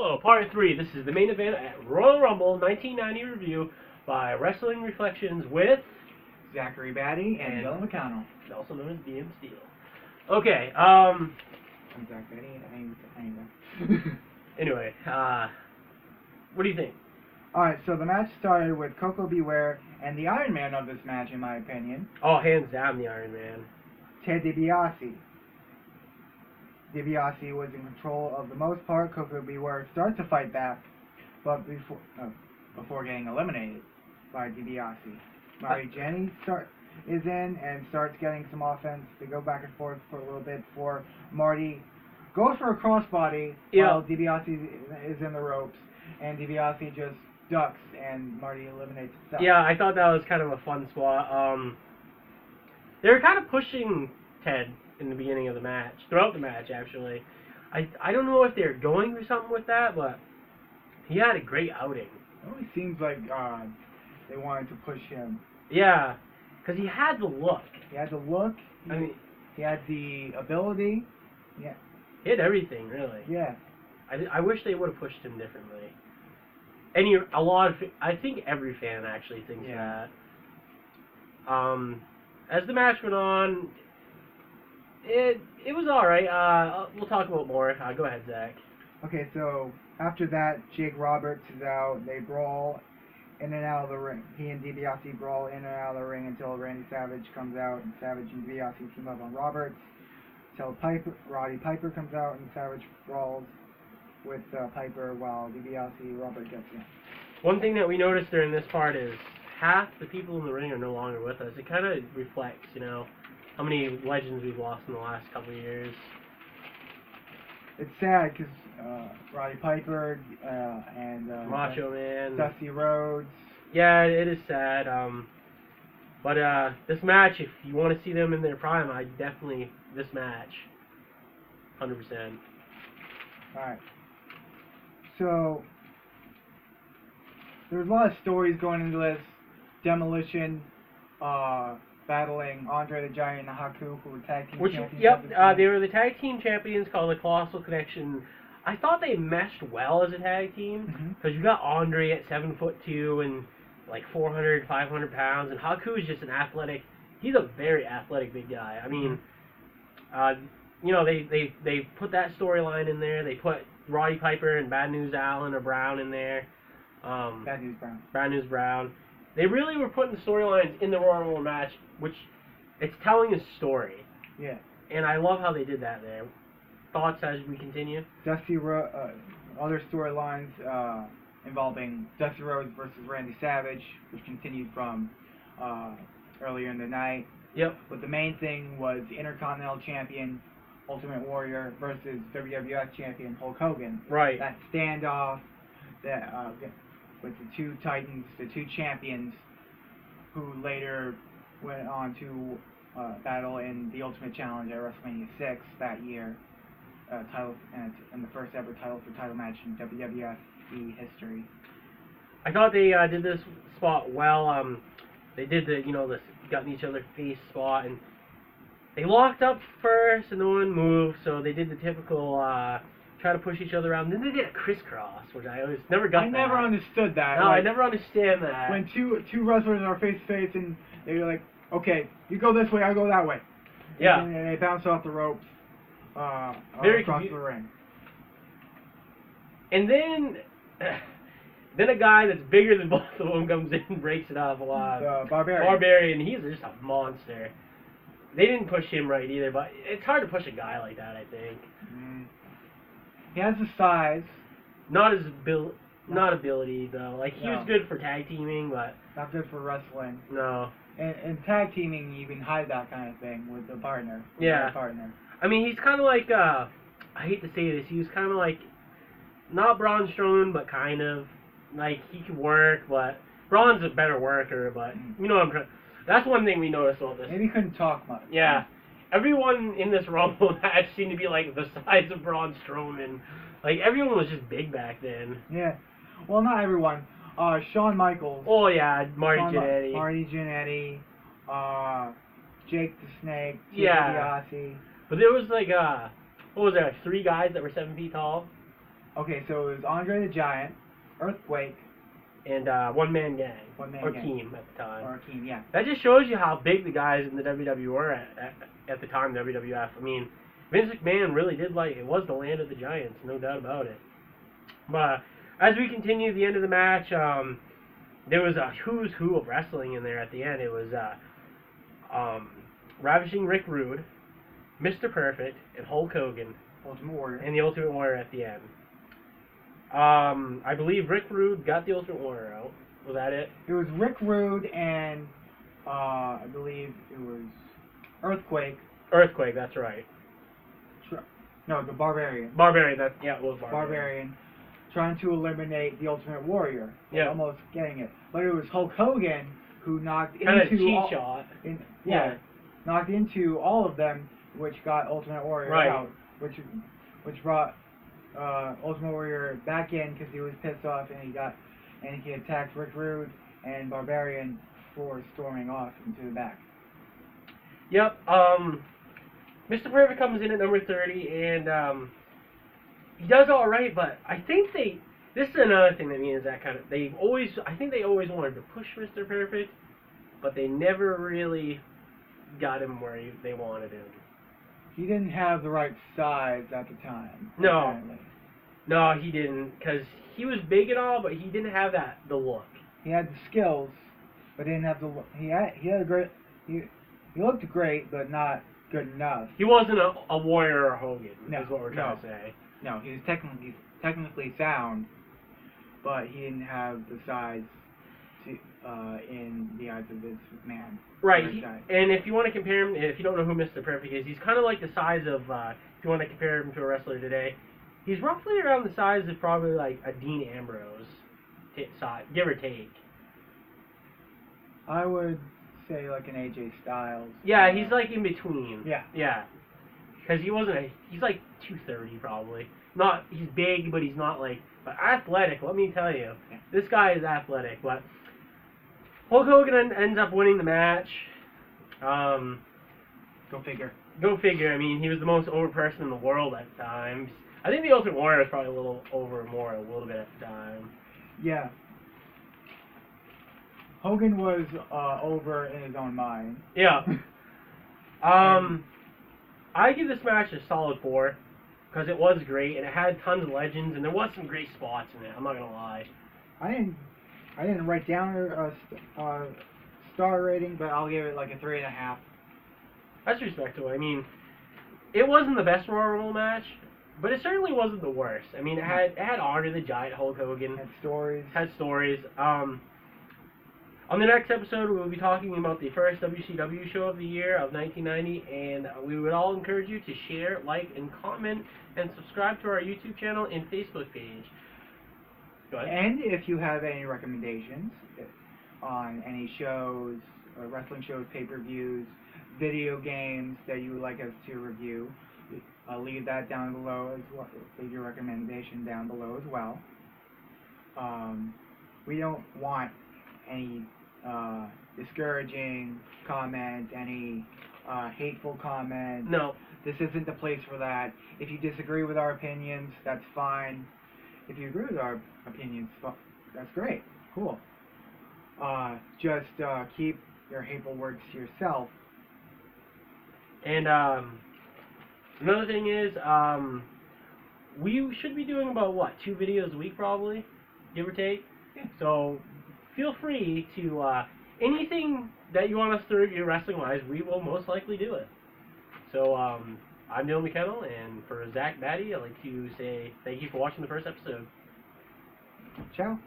Hello, part 3. This is the main event at Royal Rumble 1990 review by Wrestling Reflections with Zachary Batty and Bill McConnell. Also known as DM Steel. Okay, I'm Zach Batty. anyway, what do you think? Alright, so the match started with Coco Beware and the Iron Man of this match, in my opinion, Oh, hands down the Iron Man. Ted DiBiase. DiBiase was in control of the most part. Coco Beware starts to fight back, but before getting eliminated by DiBiase. Marty Janney is in and starts getting some offense. They go back and forth for a little bit before Marty goes for a crossbody while DiBiase is in the ropes, and DiBiase just ducks and Marty eliminates himself. Yeah, I thought that was kind of a fun spot. They were kind of pushing Ted in the beginning of the match, throughout the match actually. I don't know if they're going for something with that, but he had a great outing. It always seems like they wanted to push him. Yeah, because he had the look. He had the look. He had the ability. Yeah. He had everything, really. Yeah. I wish they would have pushed him differently. I think every fan actually thinks that. As the match went on, it was alright. We'll talk about more. Go ahead, Zach. Okay, so after that, Jake Roberts is out. They brawl in and out of the ring. He and DiBiase brawl in and out of the ring until Randy Savage comes out, and Savage and DiBiase team up on Roberts. Until Roddy Piper comes out, and Savage brawls with Piper while DiBiase Robert gets in. One thing that we noticed during this part is half the people in the ring are no longer with us. It kind of reflects, how many legends we've lost in the last couple of years. It's sad because Roddy Piper and Macho Man, Dusty Rhodes. Yeah, it is sad. But this match, if you want to see them in their prime, this match, 100%. Alright. So there's a lot of stories going into this. Demolition, battling Andre the Giant and Haku, who were tag team champions. Yep, they were the tag team champions called the Colossal Connection. I thought they meshed well as a tag team, because you got Andre at 7'2" and like 400, 500 pounds, and Haku is just he's a very athletic big guy. I mean, they put that storyline in there. They put Roddy Piper and Bad News Allen or Brown in there. Bad News Brown. Bad News Brown. They really were putting the storylines in the Royal Rumble match, which it's telling a story. Yeah. And I love how they did that there. Thoughts as we continue? Other storylines involving Dusty Rhodes versus Randy Savage, which continued from earlier in the night. Yep. But the main thing was the Intercontinental Champion Ultimate Warrior versus WWF Champion Hulk Hogan. Right. That standoff with the two Titans, the two champions, who later went on to battle in the Ultimate Challenge at WrestleMania 6 that year. And the first ever title match in WWF history. I thought they did this spot well. They did the got in each other's face spot, and they locked up first, and no one moved. So they did the typical try to push each other around. Then they did a crisscross, which I always never got. I never understood that. No, I never understand that. When two wrestlers are face to face, and they're like, okay, you go this way, I go that way. Yeah. And they bounce off the ropes. Across the ring. And then a guy that's bigger than both of them comes in and breaks it up a lot. Barbarian. He's just a monster. They didn't push him right either, but it's hard to push a guy like that, I think. He has the size. Not ability, though. Like, he was good for tag teaming, but... Not good for wrestling. No. And tag teaming, you can hide that kind of thing with a partner. Yeah. Partner. I mean, he's kind of like, I hate to say this, he was kind of like, not Braun Strowman, but kind of. Like, he can work, but Braun's a better worker, but, you know what I'm trying. That's one thing we noticed about this. Maybe he couldn't talk much. Yeah. Everyone in this Rumble match seemed to be, like, the size of Braun Strowman. Like, everyone was just big back then. Yeah. Well, not everyone. Shawn Michaels. Oh, yeah, Marty Jannetty. Marty Jannetty. Jake the Snake. Yeah. DiBiase. But there was, like, what was there, like 3 guys that were 7 feet tall? Okay, so it was Andre the Giant, Earthquake, and One Man Gang. One-Man or Gang. Team at the time. or Akeem, yeah. That just shows you how big the guys in the WWE were at the time, WWF. I mean, Vince McMahon really did it was the land of the Giants, no doubt about it. But as we continue the end of the match, there was a who's who of wrestling in there at the end. It was Ravishing Rick Rude, Mr. Perfect, and Hulk Hogan. Ultimate Warrior. And the Ultimate Warrior at the end. I believe Rick Rude got the Ultimate Warrior out. Was that it? It was Rick Rude and I believe it was Earthquake. Earthquake, that's right. No, the Barbarian. Barbarian, it was Barbarian. Barbarian trying to eliminate the Ultimate Warrior. Yeah. Almost getting it. But it was Hulk Hogan who knocked Kind of into cheat all, shot. knocked into all of them, which got Ultimate Warrior Right. out, which brought Ultimate Warrior back in because he was pissed off and he attacked Rick Rude and Barbarian for storming off into the back. Yep. Mr. Perfect comes in at number 30, and he does all right. But I think this is another thing that means that I think they always wanted to push Mr. Perfect, but they never really got him where they wanted him. He didn't have the right size at the time. No. Apparently. No, he didn't, because he was big and all, but he didn't have the look. He had the skills, but didn't have the look. He had a great. He looked great, but not good enough. He wasn't a Warrior or Hogan, No, is what we're trying to say. No, he was technically sound, but he didn't have the size to in the eyes of Vince McMahon. Right, and if you want to compare him, if you don't know who Mr. Perfect is, he's kind of like the size of, if you want to compare him to a wrestler today, he's roughly around the size of probably like a Dean Ambrose, give or take. I would say like an AJ Styles. Yeah, he's like in between. Yeah. Yeah. Because he's like 230 probably. He's big, but he's not but athletic, let me tell you. Yeah. This guy is athletic, but Hulk Hogan ends up winning the match. Go figure. Go figure. I mean, he was the most over person in the world at the time. I think the Ultimate Warrior was probably a little bit at the time. Yeah. Hogan was over in his own mind. Yeah. I give this match a solid 4 because it was great and it had tons of legends and there was some great spots in it. I'm not gonna lie. I didn't write down a star rating, but I'll give it like a 3.5. That's respectable. I mean, it wasn't the best Royal Rumble match, but it certainly wasn't the worst. I mean, it had Andre the Giant, Hulk Hogan. Had stories. Had stories. On the next episode, we will be talking about the first WCW show of the year of 1990, and we would all encourage you to share, like, and comment, and subscribe to our YouTube channel and Facebook page. Go ahead. And if you have any recommendations on any shows, wrestling shows, pay-per-views, video games that you would like us to review, leave that down below as well. Leave your recommendation down below as well. We don't want any discouraging comments, any hateful comments. No. This isn't the place for that. If you disagree with our opinions, that's fine. If you agree with our opinions, that's great. Cool. Just keep your hateful words to yourself. And another thing is, we should be doing about, 2 videos a week probably, give or take? Yeah. So feel free to, anything that you want us to review wrestling-wise, we will most likely do it. So, I'm Neil McKennell, and for Zach Batty, I'd like to say thank you for watching the first episode. Ciao.